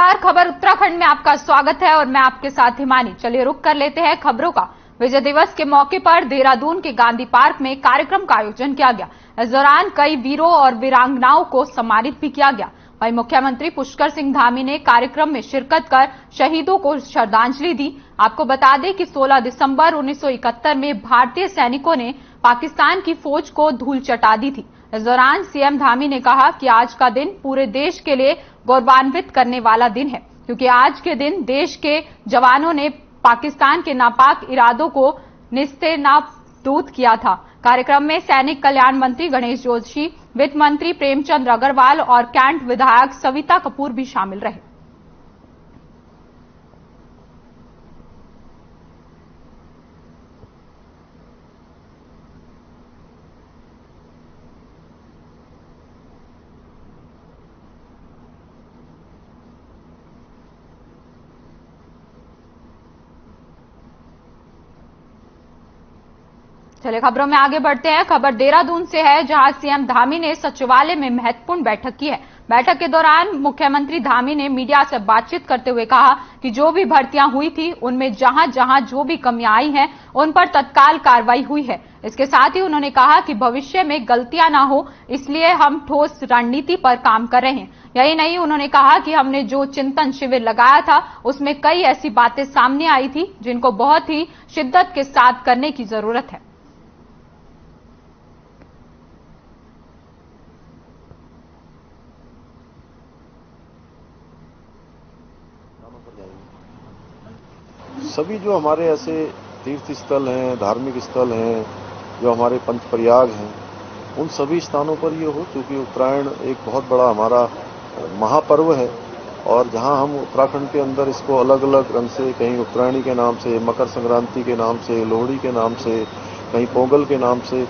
नमस्कार, खबर उत्तराखंड में आपका स्वागत है और मैं आपके साथ हिमानी। चलिए रुक कर लेते हैं खबरों का। विजय दिवस के मौके पर देहरादून के गांधी पार्क में कार्यक्रम का आयोजन किया गया। इस दौरान कई वीरों और वीरांगनाओं को सम्मानित भी किया गया। वहीं मुख्यमंत्री पुष्कर सिंह धामी ने कार्यक्रम में शिरकत कर शहीदों को श्रद्धांजलि दी। आपको बता दें कि 16 दिसंबर 1971 में भारतीय सैनिकों ने पाकिस्तान की फौज को धूल चटा दी थी। इस दौरान सीएम धामी ने कहा कि आज का दिन पूरे देश के लिए गौरवान्वित करने वाला दिन है, क्योंकि आज के दिन देश के जवानों ने पाकिस्तान के नापाक इरादों को निस्तेनाबूद किया था। कार्यक्रम में सैनिक कल्याण मंत्री गणेश जोशी, वित्त मंत्री प्रेमचंद अग्रवाल और कैंट विधायक सविता कपूर भी शामिल रहे। चलिए खबरों में आगे बढ़ते हैं। खबर देहरादून से है, जहां सीएम धामी ने सचिवालय में महत्वपूर्ण बैठक की है। बैठक के दौरान मुख्यमंत्री धामी ने मीडिया से बातचीत करते हुए कहा कि जो भी भर्तियां हुई थी उनमें जहां जहां जो भी कमियां आई हैं उन पर तत्काल कार्रवाई हुई है। इसके साथ ही उन्होंने कहा कि भविष्य में गलतियां ना हो, इसलिए हम ठोस रणनीति पर काम कर रहे हैं। यही नहीं, उन्होंने कहा कि हमने जो चिंतन शिविर लगाया था उसमें कई ऐसी बातें सामने आई थी जिनको बहुत ही शिद्दत के साथ करने की जरूरत है। सभी जो हमारे ऐसे तीर्थ स्थल हैं, धार्मिक स्थल हैं, जो हमारे पंच प्रयाग हैं, उन सभी स्थानों पर ये हो, क्योंकि उत्तरायण एक बहुत बड़ा हमारा महापर्व है और जहां हम उत्तराखंड के अंदर इसको अलग अलग रंग से, कहीं उत्तरायणी के नाम से, मकर संक्रांति के नाम से, लोहड़ी के नाम से, कहीं पोंगल के नाम से,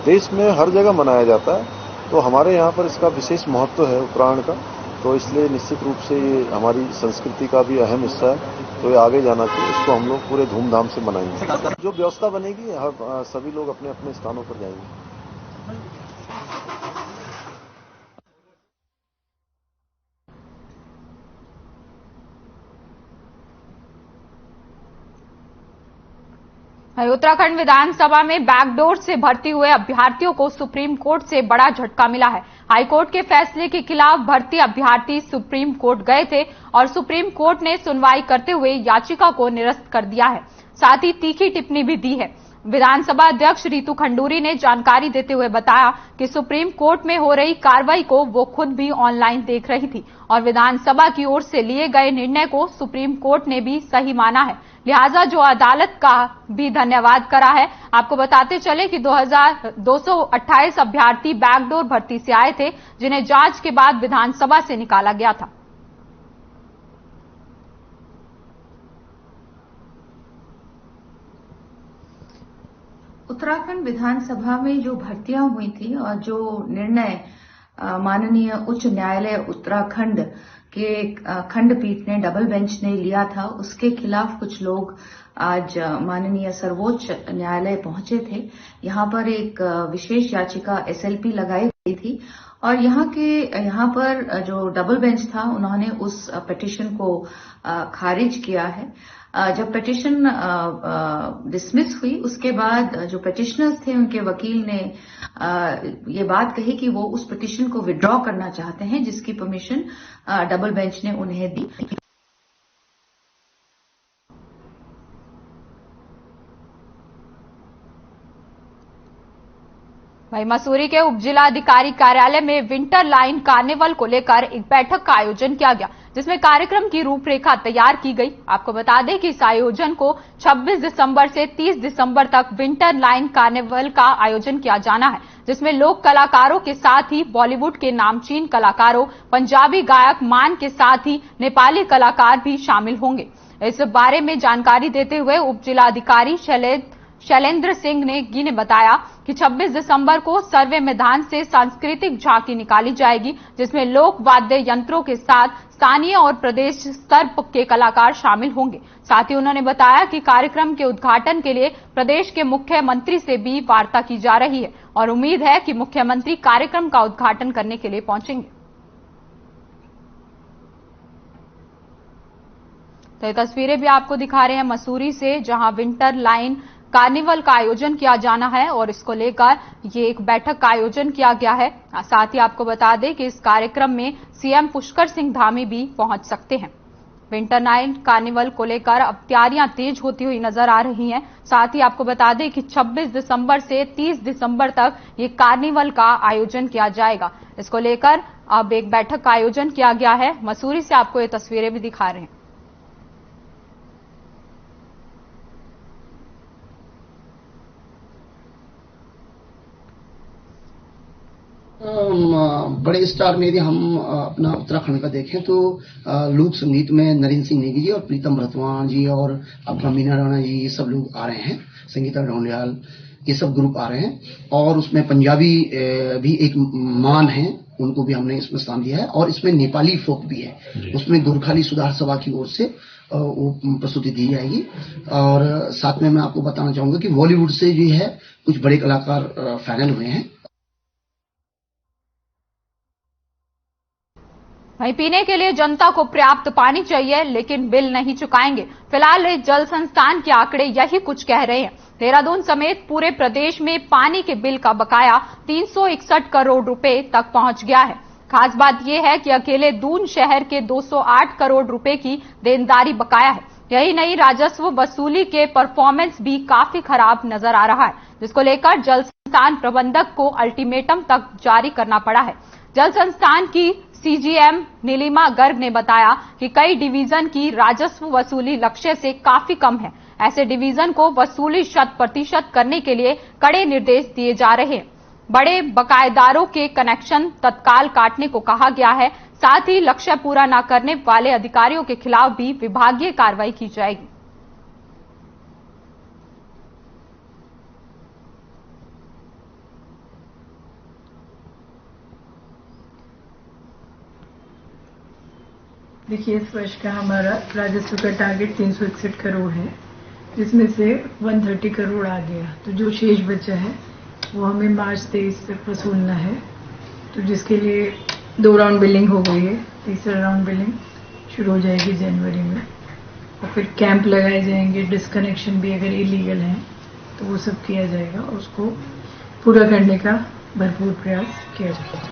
देश में हर जगह मनाया जाता है। तो हमारे यहाँ पर इसका विशेष महत्व है उत्तरायण का, तो इसलिए निश्चित रूप से ये हमारी संस्कृति का भी अहम हिस्सा है। तो ये आगे जाना चाहिए, इसको हम लोग पूरे धूमधाम से मनाएंगे। जो व्यवस्था बनेगी सभी लोग अपने अपने स्थानों पर जाएंगे। उत्तराखंड विधानसभा में बैकडोर से भर्ती हुए अभ्यर्थियों को सुप्रीम कोर्ट से बड़ा झटका मिला है। हाईकोर्ट के फैसले के खिलाफ भर्ती अभ्यर्थी सुप्रीम कोर्ट गए थे और सुप्रीम कोर्ट ने सुनवाई करते हुए याचिका को निरस्त कर दिया है। साथ ही तीखी टिप्पणी भी दी है। विधानसभा अध्यक्ष रितु खंडूरी ने जानकारी देते हुए बताया कि सुप्रीम कोर्ट में हो रही कार्रवाई को वो खुद भी ऑनलाइन देख रही थी और विधानसभा की ओर से लिए गए निर्णय को सुप्रीम कोर्ट ने भी सही माना है, लिहाजा जो अदालत का भी धन्यवाद करा है। आपको बताते चले कि 228 अभ्यर्थी बैकडोर भर्ती से आए थे, जिन्हें जांच के बाद विधानसभा से निकाला गया था। उत्तराखंड विधानसभा में जो भर्तियां हुई थी और जो निर्णय माननीय उच्च न्यायालय उत्तराखंड के खंडपीठ ने, डबल बेंच ने लिया था, उसके खिलाफ कुछ लोग आज माननीय सर्वोच्च न्यायालय पहुंचे थे। यहां पर एक विशेष याचिका एसएलपी लगाई गई थी और यहां पर जो डबल बेंच था उन्होंने उस पिटीशन को खारिज किया है। जब पिटीशन डिसमिस हुई उसके बाद जो पिटिशनर्स थे उनके वकील ने ये बात कही कि वो उस पिटीशन को विड्रॉ करना चाहते हैं, जिसकी परमिशन डबल बेंच ने उन्हें दी। वहीं मसूरी के उप जिलाधिकारी कार्यालय में विंटर लाइन कार्निवल को लेकर एक बैठक का आयोजन किया गया, जिसमें कार्यक्रम की रूपरेखा तैयार की गई। आपको बता दें कि इस आयोजन को 26 दिसंबर से 30 दिसंबर तक विंटर लाइन कार्निवल का आयोजन किया जाना है, जिसमें लोक कलाकारों के साथ ही बॉलीवुड के नामचीन कलाकारों, पंजाबी गायक मान के साथ ही नेपाली कलाकार भी शामिल होंगे। इस बारे में जानकारी देते हुए उप जिलाधिकारी शैलेंद्र सिंह नेगी ने बताया कि 26 दिसंबर को सर्वे मैदान से सांस्कृतिक झांकी निकाली जाएगी, जिसमें लोक वाद्य यंत्रों के साथ स्थानीय और प्रदेश स्तर के कलाकार शामिल होंगे। साथ ही उन्होंने बताया कि कार्यक्रम के उद्घाटन के लिए प्रदेश के मुख्यमंत्री से भी वार्ता की जा रही है और उम्मीद है कि मुख्यमंत्री कार्यक्रम का उद्घाटन करने के लिए पहुंचेंगे। तो ये तस्वीरें भी आपको दिखा रहे हैं मसूरी से, जहां विंटर लाइन कार्निवल का आयोजन किया जाना है और इसको लेकर ये एक बैठक का आयोजन किया गया है। साथ ही आपको बता दें कि इस कार्यक्रम में सीएम पुष्कर सिंह धामी भी पहुंच सकते हैं। विंटर लाइन कार्निवल को लेकर अब तैयारियां तेज होती हुई नजर आ रही हैं। साथ ही आपको बता दें कि 26 दिसंबर से 30 दिसंबर तक ये कार्निवल का आयोजन किया जाएगा। इसको लेकर अब एक बैठक का आयोजन किया गया है। मसूरी से आपको ये तस्वीरें भी दिखा रहे हैं। बड़े स्टार में यदि हम अपना उत्तराखंड का देखें तो लोक संगीत में नरेंद्र सिंह नेगी जी और प्रीतम भरतवान जी और अपना मीना राणा जी, ये सब लोग आ रहे हैं। संगीता ढोंडियाल, ये सब ग्रुप आ रहे हैं। और उसमें पंजाबी भी एक मान है, उनको भी हमने इसमें स्थान दिया है। और इसमें नेपाली फोक भी है, उसमें गोरखाली सुधार सभा की ओर से वो प्रस्तुति दी जाएगी। और साथ में मैं आपको बताना चाहूंगा कि बॉलीवुड से जो है कुछ बड़े कलाकार फाइनल हुए हैं। वहीं पीने के लिए जनता को पर्याप्त पानी चाहिए, लेकिन बिल नहीं चुकाएंगे। फिलहाल जल संस्थान के आंकड़े यही कुछ कह रहे हैं। देहरादून समेत पूरे प्रदेश में पानी के बिल का बकाया 361 करोड़ रुपए तक पहुंच गया है। खास बात यह है कि अकेले दून शहर के 208 करोड़ रुपए की देनदारी बकाया है। यही नहीं, राजस्व वसूली के परफॉर्मेंस भी काफी खराब नजर आ रहा है, जिसको लेकर जल संस्थान प्रबंधक को अल्टीमेटम तक जारी करना पड़ा है। जल संस्थान की सीजीएम नीलिमा गर्ग ने बताया कि कई डिवीजन की राजस्व वसूली लक्ष्य से काफी कम है। ऐसे डिवीजन को वसूली 100% करने के लिए कड़े निर्देश दिए जा रहे हैं। बड़े बकायेदारों के कनेक्शन तत्काल काटने को कहा गया है। साथ ही लक्ष्य पूरा न करने वाले अधिकारियों के खिलाफ भी विभागीय कार्रवाई की जाएगी। देखिए, इस वर्ष का हमारा राजस्व का टारगेट 361 करोड़ है, जिसमें से 130 करोड़ आ गया। तो जो शेष बचा है वो हमें मार्च 23 तक वसूलना है। तो जिसके लिए 2 राउंड बिलिंग हो गई है, तीसरा राउंड बिलिंग शुरू हो जाएगी जनवरी में। और फिर कैंप लगाए जाएंगे, डिस्कनेक्शन भी अगर इलीगल है तो वो सब किया जाएगा और उसको पूरा करने का भरपूर प्रयास किया जाएगा।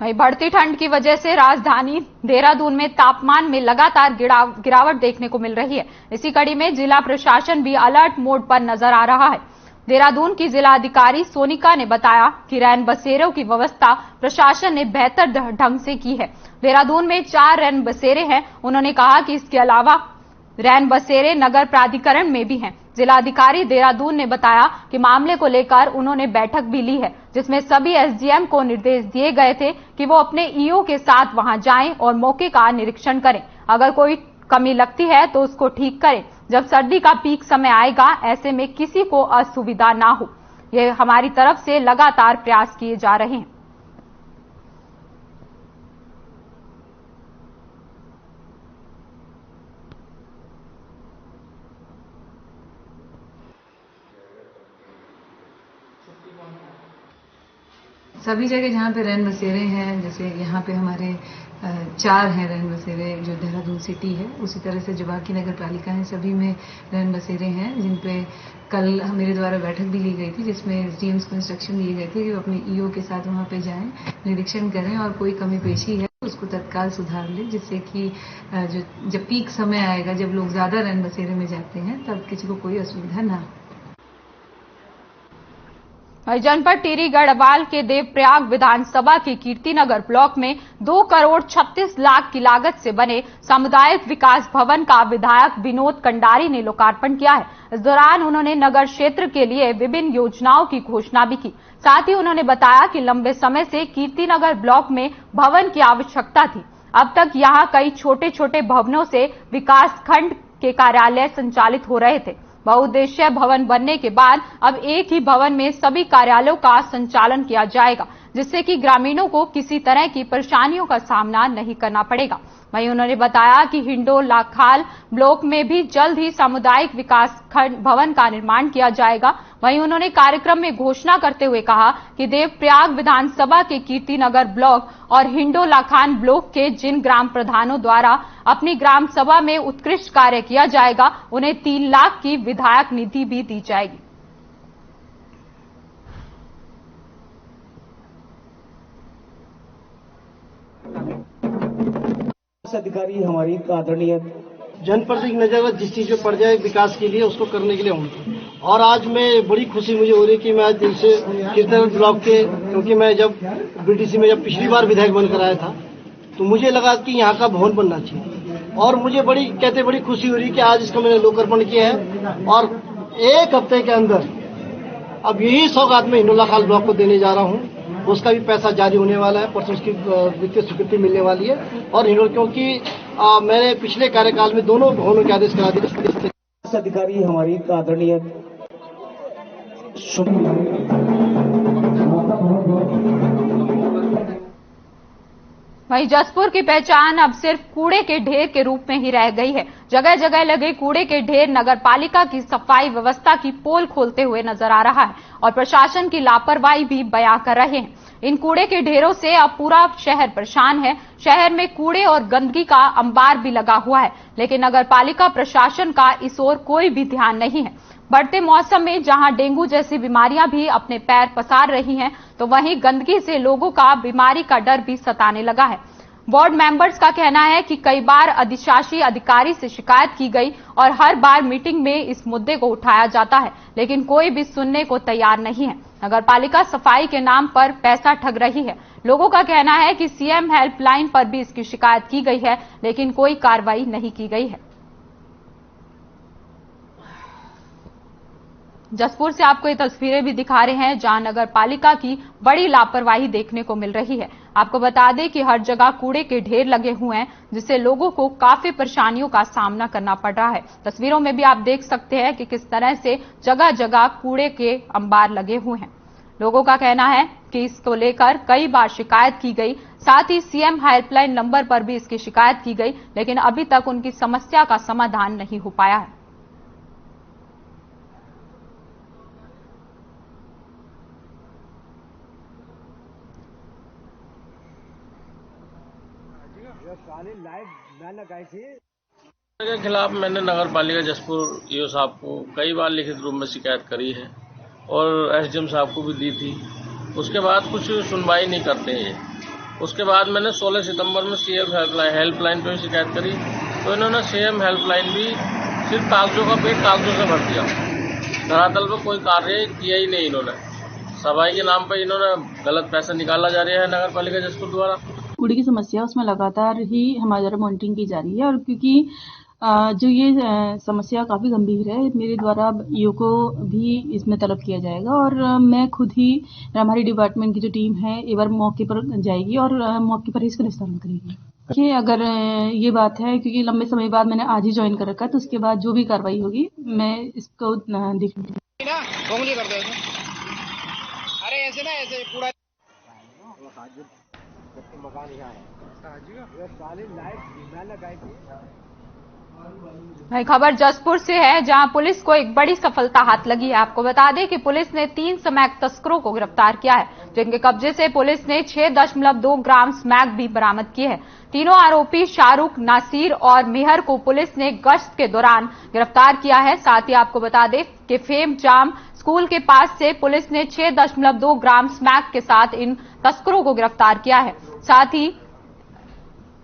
वहीं बढ़ती ठंड की वजह से राजधानी देहरादून में तापमान में लगातार गिरावट देखने को मिल रही है। इसी कड़ी में जिला प्रशासन भी अलर्ट मोड पर नजर आ रहा है। देहरादून की जिलाधिकारी सोनिका ने बताया कि रैन बसेरों की व्यवस्था प्रशासन ने बेहतर ढंग से की है। देहरादून में 4 रैन बसेरे हैं। उन्होंने कहा कि इसके अलावा रैन बसेरे नगर प्राधिकरण में भी हैं। जिलाधिकारी देहरादून ने बताया कि मामले को लेकर उन्होंने बैठक भी ली है, जिसमें सभी एसडीएम को निर्देश दिए गए थे कि वो अपने ईओ के साथ वहां जाएं और मौके का निरीक्षण करें। अगर कोई कमी लगती है तो उसको ठीक करें। जब सर्दी का पीक समय आएगा, ऐसे में किसी को असुविधा ना हो। ये हमारी तरफ से लगातार प्रयास किए जा रहे हैं। सभी जगह जहाँ पे रैन बसेरे हैं, जैसे यहाँ पे हमारे 4 हैं रैन बसेरे जो देहरादून सिटी है, उसी तरह से जो बाकी नगर पालिका है सभी में रैन बसेरे हैं, जिन पे कल मेरे द्वारा बैठक भी ली गई थी, जिसमें एसडीएम्स को इंस्ट्रक्शन दिए गए थे कि वो अपने ईओ के साथ वहाँ पे जाएं, निरीक्षण करें और कोई कमी पेशी है उसको तत्काल सुधार ले, जिससे कि जब पीक समय आएगा, जब लोग ज्यादा रैन बसेरे में जाते हैं, तब किसी को कोई असुविधा ना हो। जनपद टिहरी गढ़वाल के देवप्रयाग विधानसभा के कीर्तिनगर ब्लॉक में 2 करोड़ 36 लाख की लागत से बने सामुदायिक विकास भवन का विधायक विनोद कंडारी ने लोकार्पण किया है। इस दौरान उन्होंने नगर क्षेत्र के लिए विभिन्न योजनाओं की घोषणा भी की। साथ ही उन्होंने बताया कि लंबे समय से कीर्तिनगर ब्लॉक में भवन की आवश्यकता थी। अब तक यहां कई छोटे छोटे भवनों से विकास खंड के कार्यालय संचालित हो रहे थे। बहुउद्देश्य भवन बनने के बाद अब एक ही भवन में सभी कार्यालयों का संचालन किया जाएगा, जिससे कि ग्रामीणों को किसी तरह की परेशानियों का सामना नहीं करना पड़ेगा। वहीं उन्होंने बताया कि हिंडोलाखाल ब्लॉक में भी जल्द ही सामुदायिक विकास भवन का निर्माण किया जाएगा। वहीं उन्होंने कार्यक्रम में घोषणा करते हुए कहा कि देवप्रयाग विधानसभा के कीर्तिनगर ब्लॉक और हिंडोलाखाल ब्लॉक के जिन ग्राम प्रधानों द्वारा अपनी ग्राम सभा में उत्कृष्ट कार्य किया जाएगा, उन्हें 3 लाख की विधायक निधि भी दी जाएगी। अधिकारी हमारी आदरणीय जनप्रति की नजर जिस चीज में पड़ जाए विकास के लिए उसको करने के लिए होंगे। और आज मैं बड़ी खुशी मुझे हो रही कि मैं आज दिल से कीर्तनगर ब्लॉक के, क्योंकि मैं जब बीटीसी में जब पिछली बार विधायक बनकर आया था तो मुझे लगा कि यहाँ का भवन बनना चाहिए और मुझे बड़ी खुशी हो रही कि आज इसका मैंने लोकार्पण किया है और 1 हफ्ते के अंदर अब यही सौगात में हिंडोलाखाल ब्लॉक को देने जा रहा हूँ। उसका भी पैसा जारी होने वाला है, परसों उसकी वित्तीय स्वीकृति मिलने वाली है। और क्योंकि मैंने पिछले कार्यकाल में दोनों भवनों के आदेश करा दिए। अधिकारी हमारी आदरणीय वहीं जसपुर की पहचान अब सिर्फ कूड़े के ढेर के रूप में ही रह गई है। जगह जगह लगे कूड़े के ढेर नगर पालिका की सफाई व्यवस्था की पोल खोलते हुए नजर आ रहा है और प्रशासन की लापरवाही भी बयां कर रहे हैं। इन कूड़े के ढेरों से अब पूरा शहर परेशान है। शहर में कूड़े और गंदगी का अंबार भी लगा हुआ है, लेकिन नगर पालिका प्रशासन का इस ओर कोई भी ध्यान नहीं है। बढ़ते मौसम में जहां डेंगू जैसी बीमारियां भी अपने पैर पसार रही हैं, तो वहीं गंदगी से लोगों का बीमारी का डर भी सताने लगा है। वार्ड मेंबर्स का कहना है कि कई बार अधिशासी अधिकारी से शिकायत की गई और हर बार मीटिंग में इस मुद्दे को उठाया जाता है, लेकिन कोई भी सुनने को तैयार नहीं है। नगर पालिका सफाई के नाम पर पैसा ठग रही है। लोगों का कहना है कि सीएम हेल्पलाइन पर भी इसकी शिकायत की गई है, लेकिन कोई कार्रवाई नहीं की गई है। जसपुर से आपको ये तस्वीरें भी दिखा रहे हैं जहां नगर पालिका की बड़ी लापरवाही देखने को मिल रही है। आपको बता दें कि हर जगह कूड़े के ढेर लगे हुए हैं, जिससे लोगों को काफी परेशानियों का सामना करना पड़ रहा है। तस्वीरों में भी आप देख सकते हैं कि किस तरह से जगह जगह कूड़े के अंबार लगे हुए हैं। लोगों का कहना है कि इसको लेकर कई बार शिकायत की गई, साथ ही सीएम हेल्पलाइन नंबर पर भी इसकी शिकायत की गई, लेकिन अभी तक उनकी समस्या का समाधान नहीं हो पाया है। के खिलाफ मैंने नगर पालिका जसपुर ईओ साहब को कई बार लिखित रूप में शिकायत करी है और एसडीएम साहब को भी दी थी। उसके बाद कुछ सुनवाई नहीं करते हैं। उसके बाद मैंने 16 सितंबर में सीएम हेल्पलाइन पे शिकायत करी, तो इन्होंने सीएम हेल्पलाइन भी सिर्फ कागजों का पेट कागजों से भर दिया। धरातल पर कोई कार्य किया ही नहीं। इन्होंने सफाई के नाम पर इन्होंने गलत पैसा निकाला जा रहा है नगर पालिका जसपुर द्वारा। कूड़े की समस्या उसमें लगातार ही हमारे द्वारा मॉनिटरिंग की जा रही है और क्योंकि जो ये समस्या काफ़ी गंभीर है, मेरे द्वारा ईओ को भी इसमें तलब किया जाएगा और मैं खुद ही, हमारी डिपार्टमेंट की जो टीम है एक बार मौके पर जाएगी और मौके पर ही इसका निस्तारण करेगी। कि अगर ये बात है क्योंकि लंबे समय बाद मैंने आज ही ज्वाइन कर रखा है, तो उसके बाद जो भी कार्रवाई होगी मैं इसको देखूंगी। अरे ऐसे ना ऐसे पूरा वही खबर जसपुर से है जहां पुलिस को एक बड़ी सफलता हाथ लगी है। आपको बता दें कि पुलिस ने 3 स्मैक तस्करों को गिरफ्तार किया है, जिनके कब्जे से पुलिस ने 6.2 ग्राम स्मैक भी बरामद किए हैं। तीनों आरोपी शाहरुख, नासिर और मेहर को पुलिस ने गश्त के दौरान गिरफ्तार किया है। साथ ही आपको बता दें कि फेम जाम स्कूल के पास से पुलिस ने 6.2 ग्राम स्मैक के साथ इन तस्करों को गिरफ्तार किया है। साथ ही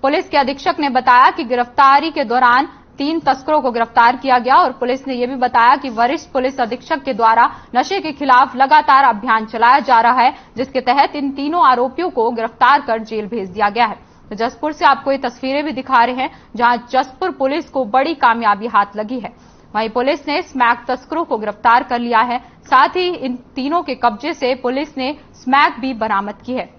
पुलिस के अधीक्षक ने बताया कि गिरफ्तारी के दौरान 3 तस्करों को गिरफ्तार किया गया और पुलिस ने यह भी बताया कि वरिष्ठ पुलिस अधीक्षक के द्वारा नशे के खिलाफ लगातार अभियान चलाया जा रहा है, जिसके तहत इन तीनों आरोपियों को गिरफ्तार कर जेल भेज दिया गया है। तो जसपुर से आपको ये तस्वीरें भी दिखा रहे हैं जहां जसपुर पुलिस को बड़ी कामयाबी हाथ लगी है। वहीं पुलिस ने स्मैक तस्करों को गिरफ्तार कर लिया है। साथ ही इन तीनों के कब्जे से पुलिस ने स्मैक भी बरामद की है।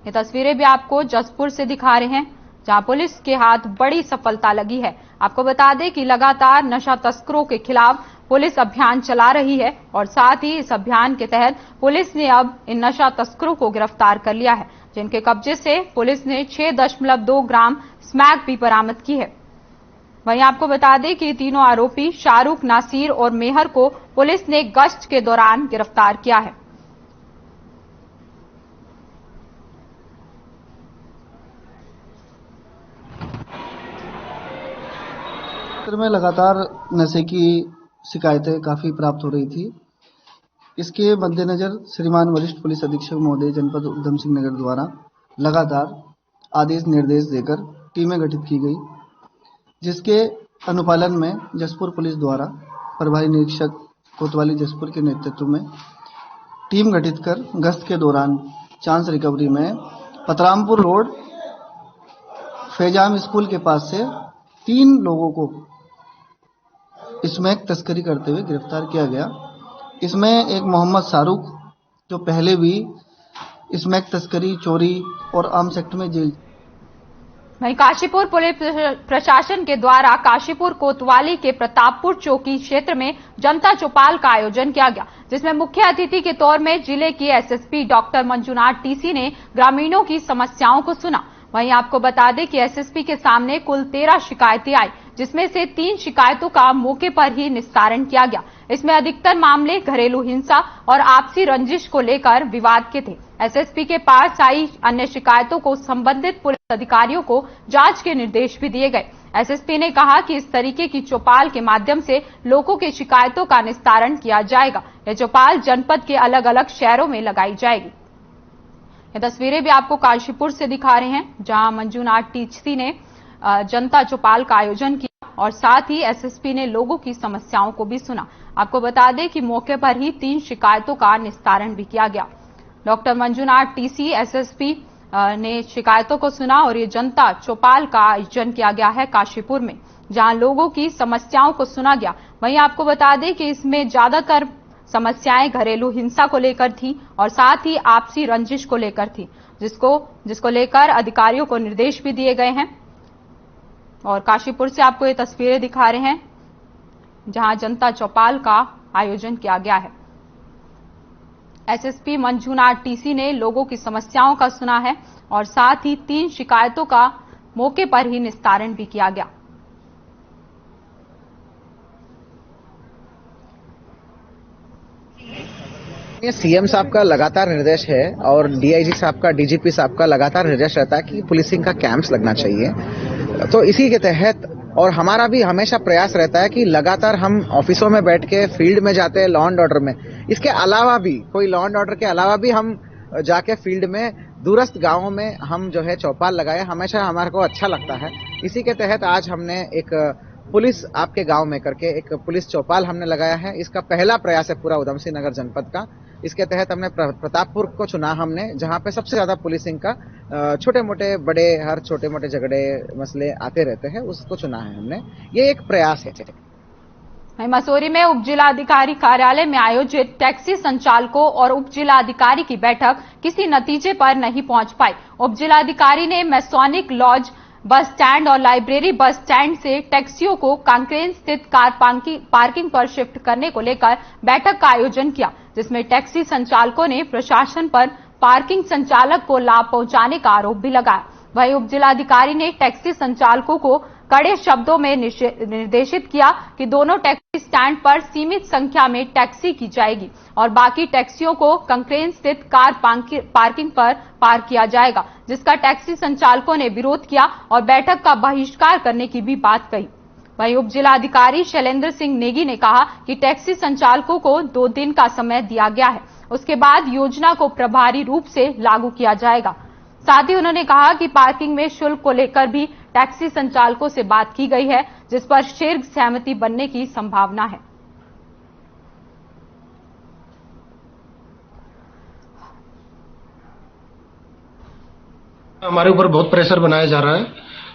ये तस्वीरें भी आपको जसपुर से दिखा रहे हैं जहां पुलिस के हाथ बड़ी सफलता लगी है। आपको बता दें कि लगातार नशा तस्करों के खिलाफ पुलिस अभियान चला रही है और साथ ही इस अभियान के तहत पुलिस ने अब इन नशा तस्करों को गिरफ्तार कर लिया है, जिनके कब्जे से पुलिस ने 6.2 ग्राम स्मैक भी बरामद की है। वहीं आपको बता दें कि तीनों आरोपी शाहरुख, नासिर और मेहर को पुलिस ने गश्त के दौरान गिरफ्तार किया है। में लगातार नशे की शिकायतें काफी प्राप्त हो रही थी। इसके मद्देनजर श्रीमान वरिष्ठ पुलिस अधीक्षक महोदय जनपद उधम सिंह नगर द्वारा लगातार आदेश निर्देश देकर टीमें गठित की गई, जिसके अनुपालन में जसपुर पुलिस द्वारा प्रभारी निरीक्षक कोतवाली जसपुर के नेतृत्व में टीम गठित कर गश्त के दौरान चांस रिकवरी में पतरामपुर रोड फैजाम स्कूल के पास से 3 लोगों को स्मैक तस्करी करते हुए गिरफ्तार किया गया। इसमें एक मोहम्मद शाहरुख, जो पहले भी स्मैक तस्करी, चोरी और आर्म्स एक्ट में जेल। वहीं काशीपुर पुलिस प्रशासन के द्वारा काशीपुर कोतवाली के प्रतापपुर चौकी क्षेत्र में जनता चौपाल का आयोजन किया गया, जिसमें मुख्य अतिथि के तौर में जिले की एसएसपी डॉक्टर मंजुनाथ टीसी ने ग्रामीणों की समस्याओं को सुना। वहीं आपको बता दें कि एसएसपी के सामने कुल 13 शिकायतें आई, जिसमें से 3 शिकायतों का मौके पर ही निस्तारण किया गया। इसमें अधिकतर मामले घरेलू हिंसा और आपसी रंजिश को लेकर विवाद के थे। एसएसपी के पास आई अन्य शिकायतों को संबंधित पुलिस अधिकारियों को जांच के निर्देश भी दिए गए। एसएसपी ने कहा कि इस तरीके की चौपाल के माध्यम से लोगों की शिकायतों का निस्तारण किया जाएगा। यह चौपाल जनपद के अलग अलग शहरों में लगाई जाएगी। ये तस्वीरें भी आपको काशीपुर से दिखा रहे हैं, जहां मंजुनाथ टीसी ने जनता चौपाल का आयोजन किया और साथ ही एसएसपी ने लोगों की समस्याओं को भी सुना। आपको बता दें कि मौके पर ही 3 शिकायतों का निस्तारण भी किया गया। डॉक्टर मंजुनाथ टीसी एसएसपी ने शिकायतों को सुना और ये जनता चौपाल का आयोजन किया गया है काशीपुर में, जहां लोगों की समस्याओं को सुना गया। वहीं आपको बता दें कि इसमें ज्यादातर समस्याएं घरेलू हिंसा को लेकर थी और साथ ही आपसी रंजिश को लेकर थी, जिसको लेकर अधिकारियों को निर्देश भी दिए गए हैं। और काशीपुर से आपको ये तस्वीरें दिखा रहे हैं, जहां जनता चौपाल का आयोजन किया गया है। एसएसपी मंजुनाथ टीसी ने लोगों की समस्याओं का सुना है और साथ ही 3 शिकायतों का मौके पर ही निस्तारण भी किया गया। सीएम साहब का लगातार निर्देश है और डीआईजी साहब का, डीजीपी साहब का लगातार निर्देश रहता है कि पुलिसिंग का कैंप्स लगना चाहिए। तो इसी के तहत और हमारा भी हमेशा प्रयास रहता है कि लगातार हम ऑफिसों में बैठ के फील्ड में जाते हैं लॉ एंड ऑर्डर में। इसके अलावा भी कोई लॉ एंड ऑर्डर के अलावा भी हम जाके फील्ड में दूरस्थ गांवों में हम जो है चौपाल लगाए, हमेशा हमारे को अच्छा लगता है। इसी के तहत आज हमने एक पुलिस आपके गांव में करके एक पुलिस चौपाल हमने लगाया है। इसका पहला प्रयास है पूरा उधम सिंह नगर जनपद का। इसके तहत हमने प्रतापपुर को चुना हमने, जहां पे सबसे ज्यादा पुलिसिंग का छोटे मोटे बड़े हर छोटे मोटे झगड़े मसले आते रहते हैं, उसको चुना है हमने। ये एक प्रयास है। मसूरी में उप जिलाधिकारी कार्यालय में आयोजित टैक्सी संचालकों और उप जिलाधिकारी की बैठक किसी नतीजे पर नहीं पहुंच पाई। उप जिलाधिकारी ने मैसोनिक लॉज बस स्टैंड और लाइब्रेरी बस स्टैंड से टैक्सियों को कांक्रेन स्थित कार पार्किंग पर शिफ्ट करने को लेकर बैठक का आयोजन किया, जिसमें टैक्सी संचालकों ने प्रशासन पर पार्किंग संचालक को लाभ पहुंचाने का आरोप भी लगाया। वहीं उप जिलाधिकारी ने टैक्सी संचालकों को कड़े शब्दों में निर्देशित किया कि दोनों टैक्सी स्टैंड पर सीमित संख्या में टैक्सी की जाएगी और बाकी टैक्सियों को कंक्रेन स्थित कार पार्किंग पर पार्क किया जाएगा, जिसका टैक्सी संचालकों ने विरोध किया और बैठक का बहिष्कार करने की भी बात कही। वहीं उप जिलाधिकारी शैलेंद्र सिंह नेगी ने कहा कि टैक्सी संचालकों को 2 दिन का समय दिया गया है, उसके बाद योजना को प्रभावी रूप से लागू किया जाएगा। साथ ही उन्होंने कहा कि पार्किंग में शुल्क को लेकर भी टैक्सी संचालकों से बात की गई है, जिस पर शीघ्र सहमति बनने की संभावना है। हमारे ऊपर बहुत प्रेशर बनाया जा रहा है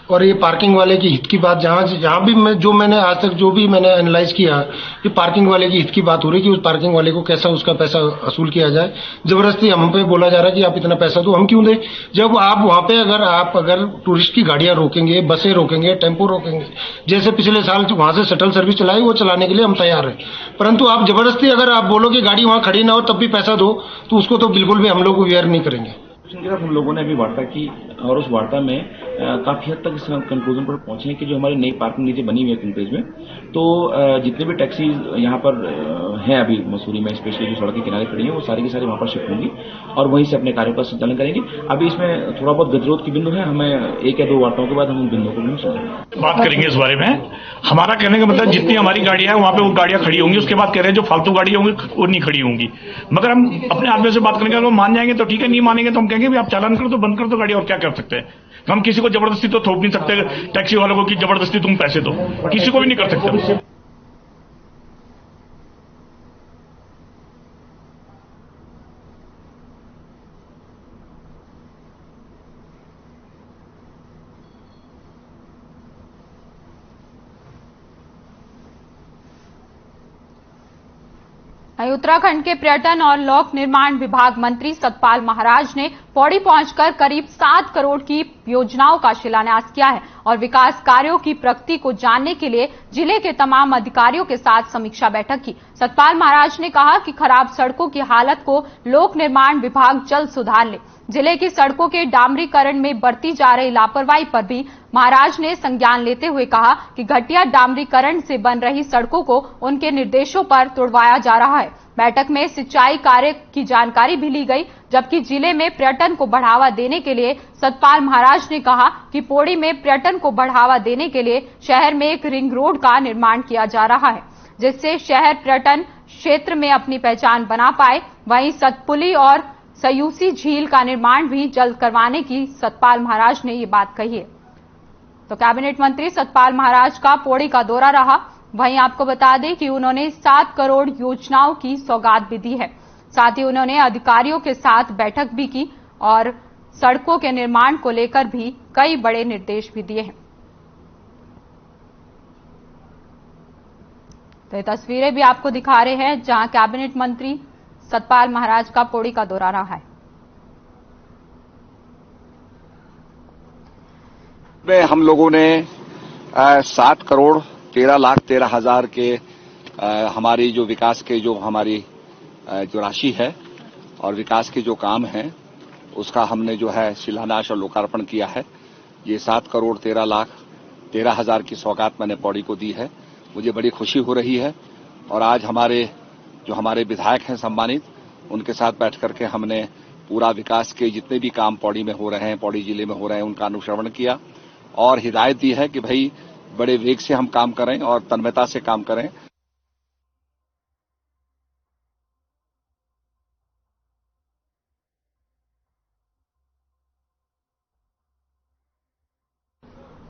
और ये पार्किंग वाले की हित की बात जहाँ भी मैंने आज तक जो भी मैंने एनालाइज किया, ये पार्किंग वाले की हित की बात हो रही कि उस पार्किंग वाले को कैसा उसका पैसा वसूल किया जाए। जबरदस्ती हम पे बोला जा रहा है कि आप इतना पैसा दो, हम क्यों दें? जब आप वहाँ पे अगर टूरिस्ट की गाड़ियां रोकेंगे, बसें रोकेंगे, टेम्पो रोकेंगे, जैसे पिछले साल वहां से शटल सर्विस चलाई, वो चलाने के लिए हम तैयार हैं। परंतु आप जबरदस्ती अगर आप बोलो कि गाड़ी वहां खड़ी ना हो तब भी पैसा दो, तो उसको तो बिल्कुल भी हम लोग वेयर नहीं करेंगे। हम लोगों ने अभी वार्ता की और उस वार्ता में काफी हद तक इस कंक्लूजन पर पहुंचे हैं कि जो हमारी नई पार्किंग नीचे बनी हुई है किंगब्रिज में, तो जितने भी टैक्सी यहाँ पर हैं अभी मसूरी में, स्पेशली जो सड़क के किनारे खड़ी हैं, वो सारी की सारी वहां पर शिफ्ट होंगी और वहीं से अपने कार्यों का संचालन करेंगी। अभी इसमें थोड़ा बहुत गतिरोध की बिंदु है, हमें 1 या 2 वार्ताओं के बाद हम उन बिंदुओं को भी बात करेंगे इस बारे में। हमारा कहने का मतलब जितनी हमारी गाड़ियां हैं वहां पे वो गाड़ियां खड़ी होंगी, उसके बाद कह रहे हैं जो फालतू गाड़ियां होंगी वो नहीं खड़ी होंगी। मगर हम अपने आदमी से बात करेंगे, अगर वो मान जाएंगे तो ठीक है, नहीं मानेंगे तो हम कहेंगे भी आप चालान करो तो बंद कर दो गाड़ी, और क्या कर सकते हैं। हम किसी को जबरदस्ती तो थोप नहीं सकते टैक्सी वालों को कि जबरदस्ती तुम पैसे दो, किसी को भी नहीं कर सकते। वहीं उत्तराखंड के पर्यटन और लोक निर्माण विभाग मंत्री सतपाल महाराज ने पौड़ी पहुंचकर करीब 7 करोड़ की योजनाओं का शिलान्यास किया है और विकास कार्यों की प्रगति को जानने के लिए जिले के तमाम अधिकारियों के साथ समीक्षा बैठक की। सतपाल महाराज ने कहा कि खराब सड़कों की हालत को लोक निर्माण विभाग जल्द सुधार ले। जिले की सड़कों के डामरीकरण में बरती जा रही लापरवाही पर भी महाराज ने संज्ञान लेते हुए कहा कि घटिया डामरीकरण से बन रही सड़कों को उनके निर्देशों पर तोड़वाया जा रहा है। बैठक में सिंचाई कार्य की जानकारी भी ली गई, जबकि जिले में पर्यटन को बढ़ावा देने के लिए सतपाल महाराज ने कहा कि पौड़ी में पर्यटन को बढ़ावा देने के लिए शहर में एक रिंग रोड का निर्माण किया जा रहा है, जिससे शहर पर्यटन क्षेत्र में अपनी पहचान बना पाए। वहीं सतपुली और सयूसी झील का निर्माण भी जल्द करवाने की सतपाल महाराज ने ये बात कही है। तो कैबिनेट मंत्री सतपाल महाराज का पौड़ी का दौरा रहा। वहीं आपको बता दें कि उन्होंने 7 करोड़ योजनाओं की सौगात भी दी है। साथ ही उन्होंने अधिकारियों के साथ बैठक भी की और सड़कों के निर्माण को लेकर भी कई बड़े निर्देश भी दिए हैं। तो ये तस्वीरें भी आपको दिखा रहे हैं जहां कैबिनेट मंत्री सतपाल महाराज का पौड़ी का दौरा रहा है। हम लोगों ने 7 करोड़ 13 लाख 13 हजार के हमारी जो विकास के जो हमारी जो राशि है और विकास के जो काम हैं उसका हमने जो है शिलान्यास और लोकार्पण किया है। ये 7 करोड़ 13 लाख 13 हजार की सौगात मैंने पौड़ी को दी है। मुझे बड़ी खुशी हो रही है और आज हमारे विधायक हैं सम्मानित, उनके साथ बैठ करके हमने पूरा विकास के जितने भी काम पौड़ी में हो रहे हैं, पौड़ी जिले में हो रहे हैं, उनका अनुश्रवण किया और हिदायत दी है कि भाई बड़े वेग से हम काम करें और तन्मयता से काम करें।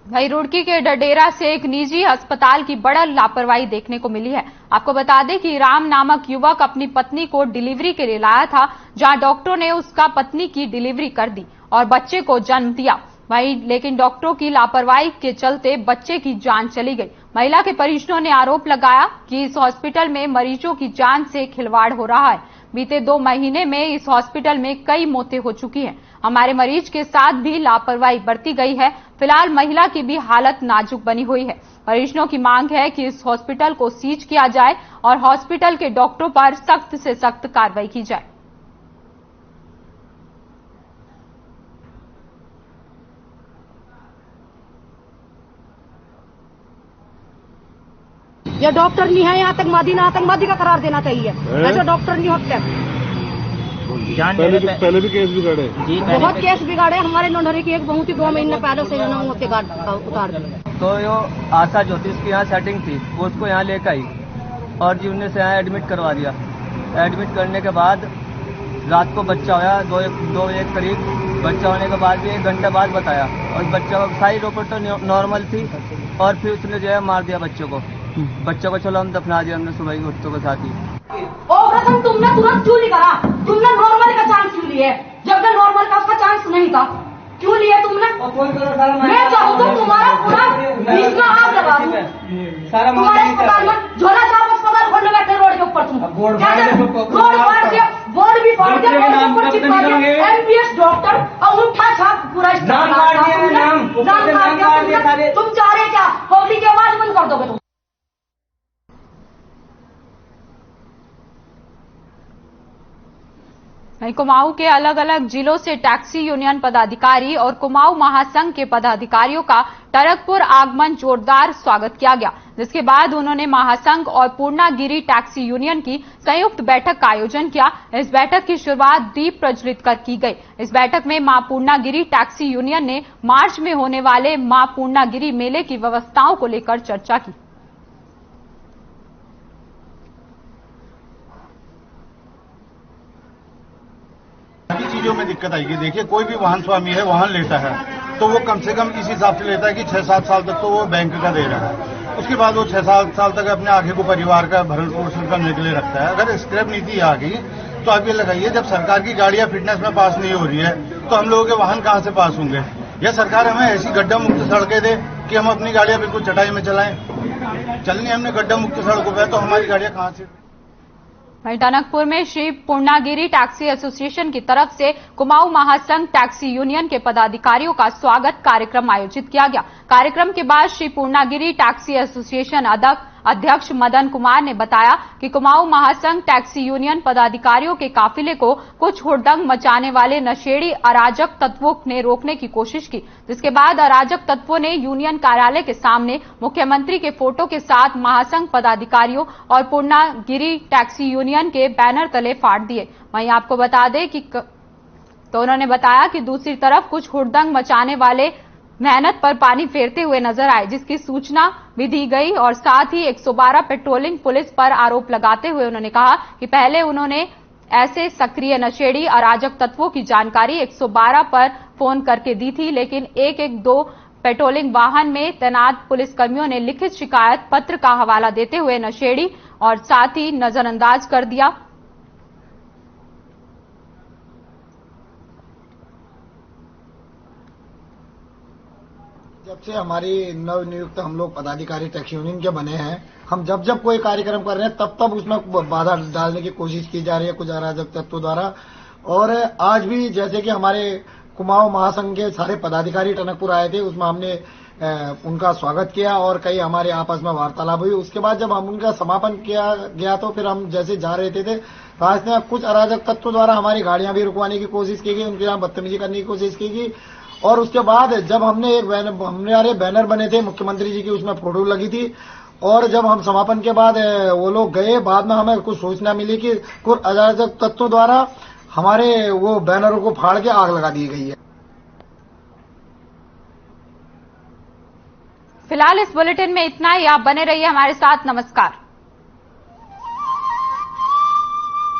वहीं रुड़की के डडेरा से एक निजी अस्पताल की बड़ा लापरवाही देखने को मिली है। आपको बता दें कि राम नामक युवक अपनी पत्नी को डिलीवरी के लिए लाया था, जहां डॉक्टरों ने उसका पत्नी की डिलीवरी कर दी और बच्चे को जन्म दिया। वहीं लेकिन डॉक्टरों की लापरवाही के चलते बच्चे की जान चली गई। महिला के परिजनों ने आरोप लगाया कि इस हॉस्पिटल में मरीजों की जान से खिलवाड़ हो रहा है। बीते 2 महीने में इस हॉस्पिटल में कई मौतें हो चुकी हैं। हमारे मरीज के साथ भी लापरवाही बरती गई है। फिलहाल महिला की भी हालत नाजुक बनी हुई है। परिजनों की मांग है कि इस हॉस्पिटल को सीज किया जाए और हॉस्पिटल के डॉक्टरों पर सख्त से सख्त कार्रवाई की जाए। ये डॉक्टर नहीं है, आतंकवादी का करार देना चाहिए। ऐसे डॉक्टर नहीं होते। पहले भी केस बिगाड़े बहुत केस बिगाड़े। हमारे नोनहरी की एक बहुत ही 2 महीने पहले से उतार दिए। तो यो आशा ज्योतिष की यहाँ सेटिंग थी, वो उसको यहाँ लेकर आई और जी उन्हें से यहाँ एडमिट करवा दिया। एडमिट करने के बाद रात को बच्चा होया 2 बजे करीब। बच्चा होने के बाद भी 1 घंटे बाद बताया और बच्चा को सारी रिपोर्ट तो नॉर्मल थी और फिर उसने जो है मार दिया बच्चों को। बच्चों को चलो हम दफना दिया हमने सुबह के उठते के साथ ही। ऑपरेशन तुमने तुरंत क्यों नहीं करा? तुमने नॉर्मल का चांस क्यों लिए जबकि नॉर्मल का उसका चांस नहीं था? क्यों लिए तुमने? मैं चाहूँ तो तुम्हारा पूरा बीच में आग लगा दूं। तुम्हारे अस्पताल में झोला छाप अस्पताल खोलने बैठे रोड के ऊपर तुम क्या रोड फाड़ दिया, बोर्ड भी फाड़ दिया, एमबीएस डॉक्टर अंगूठा छाप पूरा नाम काट दिया। तुम चाह रहे क्या पब्लिक की आवाज बंद कर दोगे तुम? कुमाऊं के अलग अलग जिलों से टैक्सी यूनियन पदाधिकारी और कुमाऊं महासंघ के पदाधिकारियों का टनकपुर आगमन जोरदार स्वागत किया गया, जिसके बाद उन्होंने महासंघ और पूर्णागिरी टैक्सी यूनियन की संयुक्त बैठक का आयोजन किया। इस बैठक की शुरुआत दीप प्रज्वलित कर की गई। इस बैठक में मां पूर्णागिरी टैक्सी यूनियन ने मार्च में होने वाले मां पूर्णागिरी मेले की व्यवस्थाओं को लेकर चर्चा की। चीजों में दिक्कत आएगी। देखिए, कोई भी वाहन स्वामी है, वाहन लेता है तो वो कम से कम इस हिसाब से लेता है कि 6-7 साल तक तो वो बैंक का दे रहा है। उसके बाद वो 6-7 साल तक अपने आगे को परिवार का भरण पोषण करने के लिए रखता है। अगर स्क्रैप नीति आ गई तो आप ये लगाइए, जब सरकार की गाड़ियां फिटनेस में पास नहीं हो रही है तो हम लोगों के वाहन कहां से पास होंगे? या सरकार हमें ऐसी गड्ढा मुक्त सड़कें दे कि हम अपनी गाड़ियां बिल्कुल चटाई में चलाएं। चलनी हमने गड्ढा मुक्त सड़कों पर, तो हमारी गाड़ियां कहां से? वहीं टनकपुर में श्री पूर्णागिरी टैक्सी एसोसिएशन की तरफ से कुमाऊं महासंघ टैक्सी यूनियन के पदाधिकारियों का स्वागत कार्यक्रम आयोजित किया गया। कार्यक्रम के बाद श्री पूर्णागिरी टैक्सी एसोसिएशन अध्यक्ष मदन कुमार ने बताया कि कुमाऊं महासंघ टैक्सी यूनियन पदाधिकारियों के काफिले को कुछ हुड़दंग मचाने वाले नशेड़ी अराजक तत्वों ने रोकने की कोशिश की, जिसके बाद अराजक तत्वों ने यूनियन कार्यालय के सामने मुख्यमंत्री के फोटो के साथ महासंघ पदाधिकारियों और पूर्णागिरी टैक्सी यूनियन के बैनर तले फाड़ दिए। वहीं आपको बता दें कि तो उन्होंने बताया कि दूसरी तरफ कुछ हुड़दंग मचाने वाले मेहनत पर पानी फेरते हुए नजर आए, जिसकी सूचना भी दी गई और साथ ही 112 पेट्रोलिंग पुलिस पर आरोप लगाते हुए उन्होंने कहा कि पहले उन्होंने ऐसे सक्रिय नशेड़ी अराजक तत्वों की जानकारी 112 पर फोन करके दी थी, लेकिन 112 पेट्रोलिंग वाहन में तैनात पुलिसकर्मियों ने लिखित शिकायत पत्र का हवाला देते हुए नशेड़ी और साथ ही नजरअंदाज कर दिया। जब से हमारी नवनियुक्त हम लोग पदाधिकारी टैक्सी यूनियन के बने हैं, हम जब कोई कार्यक्रम कर रहे हैं तब उसमें बाधा डालने की कोशिश की जा रही है कुछ अराजक तत्वों द्वारा। और आज भी जैसे कि हमारे कुमाऊं महासंघ के सारे पदाधिकारी टनकपुर आए थे, उसमें हमने उनका स्वागत किया और कई हमारे आपस में वार्तालाप हुई। उसके बाद जब हम उनका समापन किया गया तो फिर हम जैसे जा रहे थे रास्ते में कुछ अराजक तत्वों द्वारा हमारी गाड़ियां भी रुकवाने की कोशिश की गई, उनके यहाँ बदतमीजी करने की कोशिश की गई। और उसके बाद जब हमने हमारे बैनर बने थे मुख्यमंत्री जी की, उसमें फोटो लगी थी, और जब हम समापन के बाद वो लोग गए, बाद में हमें कुछ सूचना मिली कि कुछ अराजक तत्वों द्वारा हमारे वो बैनरों को फाड़ के आग लगा दी गई है। फिलहाल इस बुलेटिन में इतना ही। आप बने रहिए हमारे साथ। नमस्कार।